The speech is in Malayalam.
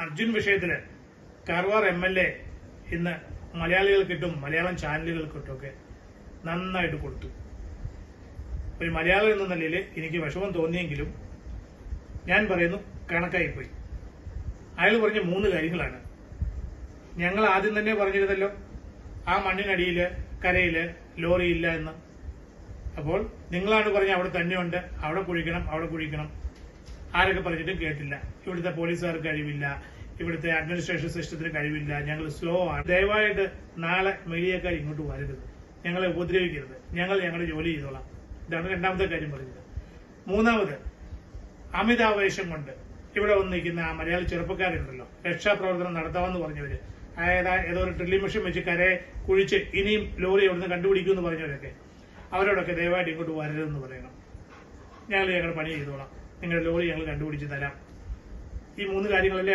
അർജുൻ വിഷയത്തില് കാർവാർ MLA ഇന്ന് മലയാളികൾക്കിട്ടും മലയാളം ചാനലുകൾക്കിട്ടുമൊക്കെ നന്നായിട്ട് കൊടുത്തു. ഒരു മലയാളം എന്ന നിലയിൽ എനിക്ക് വിഷമം തോന്നിയെങ്കിലും ഞാൻ പറയുന്നു കണക്കായിപ്പോയി. അയാൾ പറഞ്ഞ 3 കാര്യങ്ങളാണ്. ഞങ്ങൾ ആദ്യം തന്നെ പറഞ്ഞിരുന്നല്ലോ ആ മണ്ണിനടിയില് കരയില് ലോറി ഇല്ല എന്ന്. അപ്പോൾ നിങ്ങളാണ് പറഞ്ഞ അവിടെ തന്നെയുണ്ട്, അവിടെ കുഴിക്കണം. ആരൊക്കെ പറഞ്ഞിട്ടും കേട്ടില്ല. ഇവിടുത്തെ പോലീസുകാർക്ക് കഴിവില്ല, ഇവിടുത്തെ അഡ്മിനിസ്ട്രേഷൻ സിസ്റ്റത്തിന് കഴിവില്ല, ഞങ്ങൾ സ്ലോ ആണ്. ദയവായിട്ട് നാളെ മീഡിയക്കാർ ഇങ്ങോട്ട് വരരുത്, ഞങ്ങളെ ഉപദ്രവിക്കരുത്, ഞങ്ങൾ ഞങ്ങളുടെ ജോലി ചെയ്തോളാം. ഇതാണ് രണ്ടാമത്തെ കാര്യം പറഞ്ഞത്. മൂന്നാമത്, അമിതാവേശം കൊണ്ട് ഇവിടെ വന്ന് നിൽക്കുന്ന ആ മലയാളി ചെറുപ്പക്കാരുണ്ടല്ലോ, രക്ഷാപ്രവർത്തനം നടത്താമെന്ന് പറഞ്ഞവര്, അതായത് ഏതോ ഒരു ഡ്രില്ലിംഗ് മെഷീൻ വെച്ച് കരയെ കുഴിച്ച് ഇനിയും ലോറി അവിടുന്ന് കണ്ടുപിടിക്കുമെന്ന് പറഞ്ഞവരൊക്കെ, അവരോടൊക്കെ ദയവായിട്ട് ഇങ്ങോട്ട് വരരുതെന്ന് പറയണം. ഞങ്ങൾ ഞങ്ങളുടെ പണി ചെയ്തോളാം, നിങ്ങളുടെ ലോറി ഞങ്ങൾ കണ്ടുപിടിച്ച് തരാം. ഈ 3 കാര്യങ്ങളല്ലേ